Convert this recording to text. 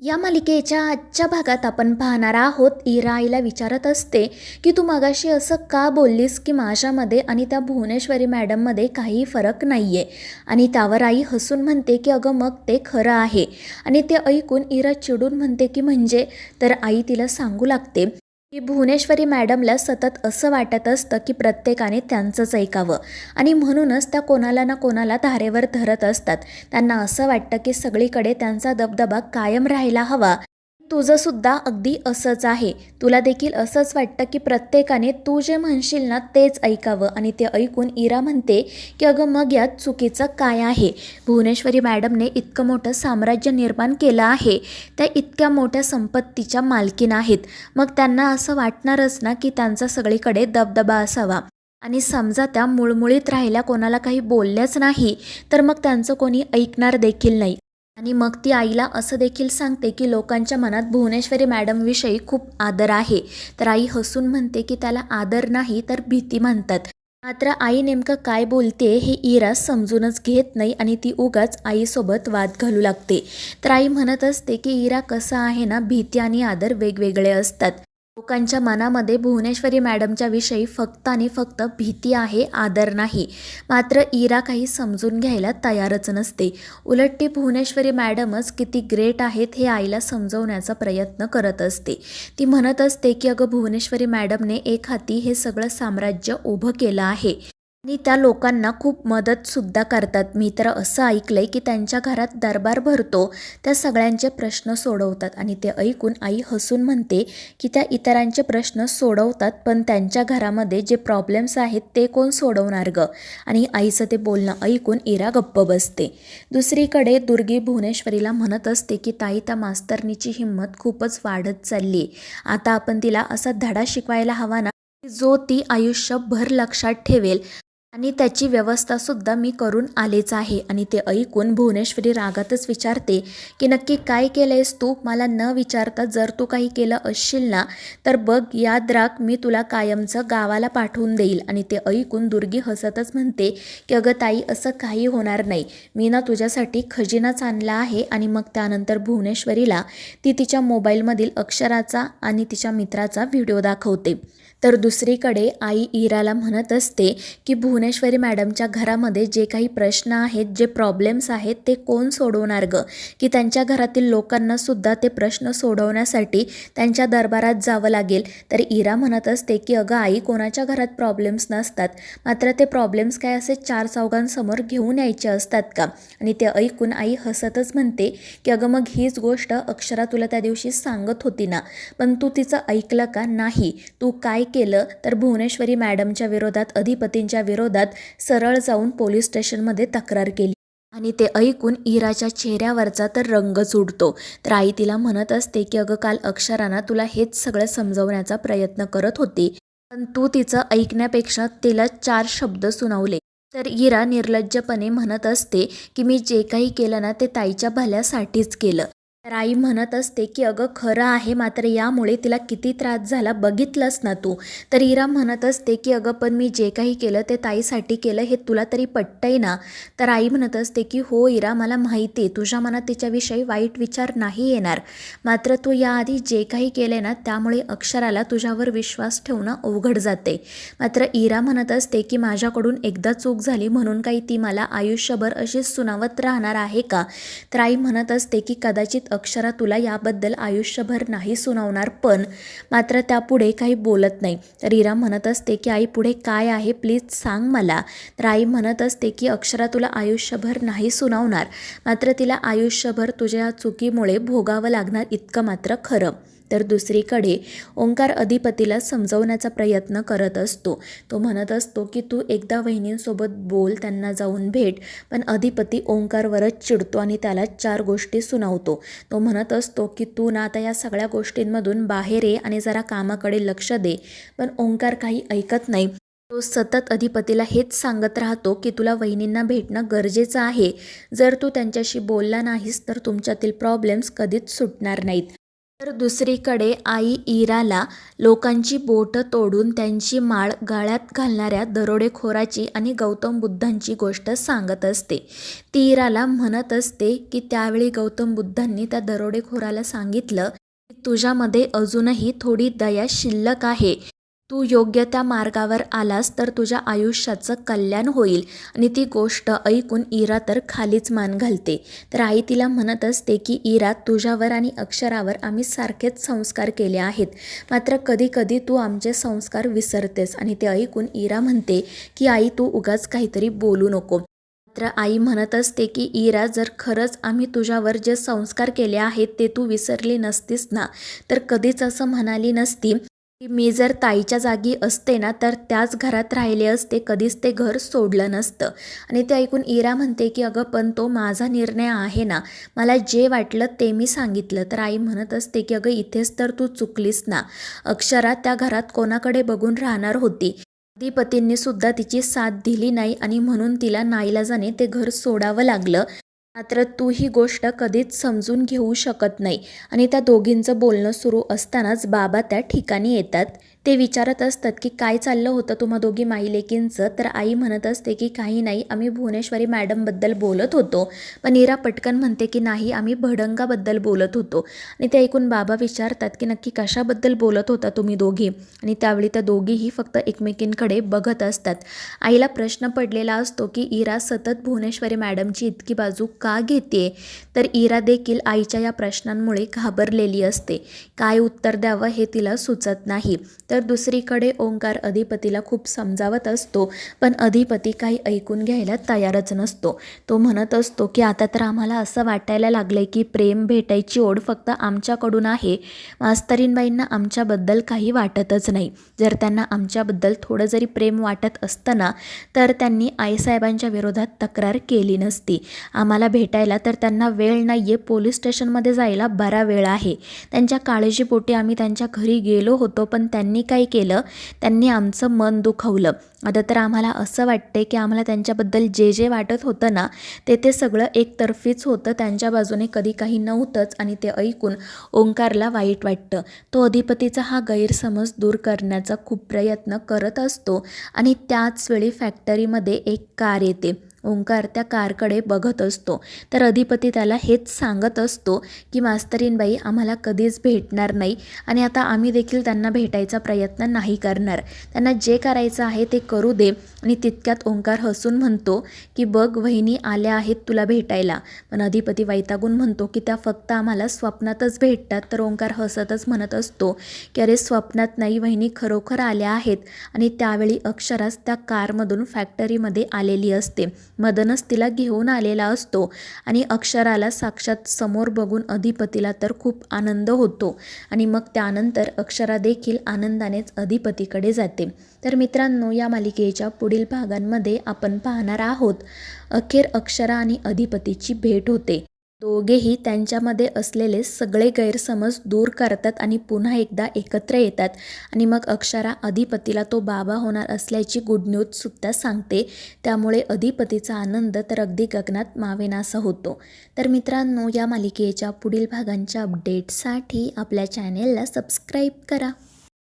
या मालिकेच्या आजच्या भागात आपण पाहणार आहोत. इरा आईला विचारत असते की तू मगाशी असं का बोललीस की माझ्यामध्ये आणि त्या भुवनेश्वरी मॅडममध्ये काही फरक नाही आहे. आणि त्यावर आई हसून म्हणते की अगं मग ते खरं आहे. आणि ते ऐकून इरा चिडून म्हणते की म्हणजे. तर आई तिला सांगू लागते की भुवनेश्वरी मॅडमला सतत असं वाटत असतं की प्रत्येकाने त्यांचंच ऐकावं आणि म्हणूनच त्या कोणाला ना कोणाला धारेवर धरत असतात. त्यांना असं वाटतं की सगळीकडे त्यांचा दबदबा कायम राहायला हवा. तुझंसुद्धा अगदी असंच आहे. तुला देखील असंच वाटतं की प्रत्येकाने तू जे म्हणशील ना तेच ऐकावं. आणि ते ऐकून इरा म्हणते की अगं मग यात चुकीचं काय आहे. भुवनेश्वरी मॅडमने इतकं मोठं साम्राज्य निर्माण केलं आहे. त्या इतक्या मोठ्या संपत्तीच्या मालकीण आहेत. मग त्यांना असं वाटणारच ना की त्यांचा सगळीकडे दबदबा असावा. आणि समजा त्या मुळमुळीत राहिल्या, कोणाला काही बोलल्याच नाही, तर मग त्यांचं कोणी ऐकणार देखील नाही. आणि मग ती आईला असं देखील सांगते की लोकांच्या मनात भुवनेश्वरी मॅडमविषयी खूप आदर आहे. तर आई हसून म्हणते की त्याला आदर नाही तर भीती म्हणतात. मात्र आई नेमकं काय बोलते हे इरा समजूनच घेत नाही आणि ती उगाच आईसोबत वाद घालू लागते. तर आई म्हणत असते की इरा, कसं आहे ना, भीती आणि आदर वेगवेगळे असतात. लोकांच्या मनामध्ये भुवनेश्वरी मॅडमच्या विषयी फक्त आणि फक्त भीती आहे, आदर नाही. मात्र इरा काही समजून घ्यायला तयारच नसते. उलट ती भुवनेश्वरी मॅडमच किती ग्रेट आहेत हे आईला समजवण्याचा प्रयत्न करत असते. ती म्हणत असते की अगं भुवनेश्वरी मॅडमने एक हाती हे सगळं साम्राज्य उभं केलं आहे आणि त्या लोकांना खूप मदतसुद्धा करतात. मी तर असं ऐकलंय की त्यांच्या घरात दरबार भरतो, त्या सगळ्यांचे प्रश्न सोडवतात. आणि ते ऐकून आई हसून म्हणते की त्या इतरांचे प्रश्न सोडवतात, पण त्यांच्या घरामध्ये जे प्रॉब्लेम्स आहेत ते कोण सोडवणार गं. आणि आईचं ते बोलणं ऐकून इरा गप्प बसते. दुसरीकडे दुर्गी भुवनेश्वरीला म्हणत असते की ताई, त्या मास्तरनीची हिंमत खूपच वाढत चालली. आता आपण तिला असा धडा शिकवायला हवा ना जो ती आयुष्यभर लक्षात ठेवेल. आणि त्याची व्यवस्थासुद्धा मी करून आलेच आहे. आणि ते ऐकून भुवनेश्वरी रागातच विचारते की नक्की काय केलं आहेस तू. मला न विचारता जर तू काही केलं असशील ना तर बघ, याद राख, मी तुला कायमचं गावाला पाठवून देईल. आणि ते ऐकून दुर्गी हसतच म्हणते की अगं ताई, असं काही होणार नाही. मी ना तुझ्यासाठी खजिनाच आणला आहे. आणि मग त्यानंतर भुवनेश्वरीला ती तिच्या मोबाईलमधील अक्षराचा आणि तिच्या मित्राचा व्हिडिओ दाखवते. तर दुसरीकडे आई इराला म्हणत असते की भुवनेश्वरी मॅडमच्या घरामध्ये जे काही प्रश्न आहेत, जे प्रॉब्लेम्स आहेत, ते कोण सोडवणार गं. की त्यांच्या घरातील लोकांनासुद्धा ते प्रश्न सोडवण्यासाठी त्यांच्या दरबारात जावं लागेल. तर इरा म्हणत असते की अगं आई, कोणाच्या घरात प्रॉब्लेम्स नसतात. मात्र ते प्रॉब्लेम्स काय असे चार चौघांसमोर घेऊन यायचे असतात का. आणि ते ऐकून आई हसतच म्हणते की अगं मग हीच गोष्ट अक्षरा तुला त्या दिवशी सांगत होती ना, पण तू तिचं ऐकलं का नाही. तू काय केलं तर भुवनेश्वरी मॅडमच्या विरोधात, अधिपतींच्या विरोधात सरळ जाऊन पोलीस स्टेशनमध्ये तक्रार केली. आणि ते ऐकून इराच्या चेहऱ्यावरचा तर रंगच उडतो. तर आई तिला म्हणत असते की अगं काल अक्षराना तुला हेच सगळं समजवण्याचा प्रयत्न करत होती, पण तू तिचं ऐकण्यापेक्षा तिला चार शब्द सुनावले. तर इरा निर्लज्जपणे म्हणत असते की मी जे काही केलं ना ते ताईच्या भल्यासाठीच केलं. तर आई म्हणत असते की अगं खरं आहे, मात्र यामुळे तिला किती त्रास झाला बघितलंस ना तू. तर इरा म्हणत असते की अगं पण मी जे काही केलं ते ताईसाठी केलं, हे तुला तरी पटतंय ना. तर आई म्हणत असते की हो इरा, मला माहिती आहे तुझ्या मनात तिच्याविषयी वाईट विचार नाही येणार. मात्र तू याआधी जे काही केले ना त्यामुळे अक्षराला तुझ्यावर विश्वास ठेवणं अवघड जाते. मात्र इरा म्हणत असते की माझ्याकडून एकदा चूक झाली म्हणून काही ती मला आयुष्यभर अशीच सुनावत राहणार आहे का. तर आई म्हणत असते की कदाचित अक्षरा तुला याबद्दल आयुष्यभर नाही सुनावणार, पण मात्र त्यापुढे काही बोलत नाही. तर इरा म्हणत असते की आई पुढे काय आहे प्लीज सांग मला. तर आई म्हणत असते की अक्षरा तुला आयुष्यभर नाही सुनावणार, मात्र तिला आयुष्यभर तुझ्या चुकीमुळे भोगावं लागणार इतकं मात्र खरं. तर दुसरीकडे ओंकार अधिपतीला समजवण्याचा प्रयत्न करत असतो. तो म्हणत असतो की तू एकदा वहिनींसोबत बोल, त्यांना जाऊन भेट. पण अधिपती ओंकारवरच चिडतो आणि त्याला चार गोष्टी सुनावतो. तो म्हणत असतो की तू ना आता या सगळ्या गोष्टींमधून बाहेर ये आणि जरा कामाकडे लक्ष दे. पण ओंकार काही ऐकत नाही. तो सतत अधिपतीला हेच सांगत राहतो की तुला वहिनींना भेटणं गरजेचं आहे. जर तू त्यांच्याशी बोलला नाहीस तर तुमच्यातील प्रॉब्लेम्स कधीच सुटणार नाहीत. तर दुसरीकडे आई इराला लोकांची बोटं तोडून त्यांची माळ गळ्यात घालणाऱ्या दरोडेखोराची आणि गौतम बुद्धांची गोष्ट सांगत असते. ती इराला म्हणत असते की त्यावेळी गौतम बुद्धांनी त्या दरोडेखोराला सांगितलं की तुझ्यामध्ये अजूनही थोडी दया शिल्लक आहे. तू योग्य त्या मार्गावर आलास तर तुझ्या आयुष्याचं कल्याण होईल. आणि ती गोष्ट ऐकून इरा तर खालीच मान घालते. तर आई तिला म्हणत असते की इरा, तुझ्यावर आणि अक्षरावर आम्ही सारखेच संस्कार केले आहेत, मात्र कधी कधी तू आमचे संस्कार विसरतेस. आणि ते ऐकून इरा म्हणते की आई, तू उगाच काहीतरी बोलू नको. मात्र आई म्हणत असते की इरा, जर खरंच आम्ही तुझ्यावर जे संस्कार केले आहेत ते तू विसरली नसतीस ना, तर कधीच असं म्हणाली नसती की मी जर ताईच्या जागी असते ना तर त्याच घरात राहिले असते, कधीच ते घर सोडलं नसतं. आणि ते ऐकून इरा म्हणते की अगं पण तो माझा निर्णय आहे ना, मला जे वाटलं ते मी सांगितलं. तर आई म्हणत असते की अगं इथेच तर तू चुकलीस ना, अक्षरा त्या घरात कोणाकडे बघून राहणार होती. अधिपतींनी सुद्धा तिची साथ दिली नाही आणि म्हणून तिला नाईलाजाने ते घर सोडावं लागलं. मात्र तू ही गोष्ट कधीच समजून घेऊ शकत नाही. आणि त्या दोघींचं बोलणं सुरू असतानाच बाबा त्या ठिकाणी येतात. ते विचारत असतात की काय चाललं होतं तुम्हा दोघी माईलेकींचं. तर आई म्हणत असते की काही नाही, आम्ही भुवनेश्वरी मॅडमबद्दल बोलत होतो. पण इरा पटकन म्हणते की नाही, आम्ही भडंगाबद्दल बोलत होतो. आणि ते ऐकून बाबा विचारतात की नक्की कशाबद्दल बोलत होता तुम्ही दोघी. आणि त्यावेळी त्या दोघीही फक्त एकमेकींकडे बघत असतात. आईला प्रश्न पडलेला असतो की इरा सतत भुवनेश्वरी मॅडमची इतकी बाजू का घेते. तर इरा देखील आईच्या या प्रश्नांमुळे घाबरलेली असते. काय उत्तर द्यावं हे तिला सुचत नाही. तर दुसरीकडे ओंकार अधिपतीला खूप समजावत असतो, पण अधिपती काही ऐकून घ्यायला तयारच नसतो. तो म्हणत असतो की आता तर आम्हाला असं वाटायला लागलंय की प्रेम भेटायची ओढ फक्त आमच्याकडून आहे. मास्तरीणबाईंना आमच्याबद्दल काही वाटतच नाही. जर त्यांना आमच्याबद्दल थोडं जरी प्रेम वाटत असतं ना, तर त्यांनी आईसाहेबांच्या विरोधात तक्रार केली नसती. आम्हाला भेटायला तर त्यांना वेळ नाही आहे, पोलीस स्टेशनमध्ये जायला बरा वेळ आहे. त्यांच्या काळजीपोटी आम्ही त्यांच्या घरी गेलो होतो, पण त्यांनी काय केलं, त्यांनी आमचं मन दुखवलं. आता तर आम्हाला असं वाटते की आम्हाला त्यांच्याबद्दल जे जे वाटत होतं ना, ते सगळं एकतर्फीच होतं, त्यांच्या बाजूने कधी काही नव्हतंच. आणि ते ऐकून ओंकारला वाईट वाटतं. तो अधिपतीचा हा गैरसमज दूर करण्याचा खूप प्रयत्न करत असतो. आणि त्याच वेळी फॅक्टरीमध्ये एक कार येते. ओंकार त्या कारकडे बघत असतो. तर अधिपती त्याला हेच सांगत असतो की मास्तरीणबाई आम्हाला कधीच भेटणार नाही आणि आता आम्ही देखील त्यांना भेटायचा प्रयत्न नाही करणार. त्यांना जे करायचं आहे ते करू दे. आणि तितक्यात ओंकार हसून म्हणतो की बघ वहिनी आल्या आहेत तुला भेटायला. पण अधिपती वैतागून म्हणतो की त्या फक्त आम्हाला स्वप्नातच भेटतात. तर ओंकार हसतच म्हणत असतो की अरे स्वप्नात नाही वहिनी, खरोखर आल्या आहेत. आणि त्यावेळी अक्षराच त्या कारमधून फॅक्टरीमध्ये आलेली असते. मदनच तिला घेऊन आलेला असतो. आणि अक्षराला साक्षात समोर बघून अधिपतीला तर खूप आनंद होतो. आणि मग त्यानंतर अक्षरा देखील आनंदानेच अधिपतीकडे जाते. तर मित्रांनो, या मालिकेच्या पुढील भागांमध्ये आपण पाहणार आहोत अखेर अक्षरा आणि अधिपतीची भेट होते. दोघेही त्यांच्यामध्ये असलेले सगळे गैरसमज दूर करतात आणि पुन्हा एकदा एकत्र येतात. आणि मग अक्षरा अधिपतीला तो बाबा होणार असल्याची गुड न्यूजसुद्धा सांगते. त्यामुळे अधिपतीचा आनंद तर अगदी गगनात मावेनासा होतो. तर मित्रांनो, या मालिकेच्या पुढील भागांच्या अपडेटसाठी आपल्या चॅनेलला सबस्क्राईब करा.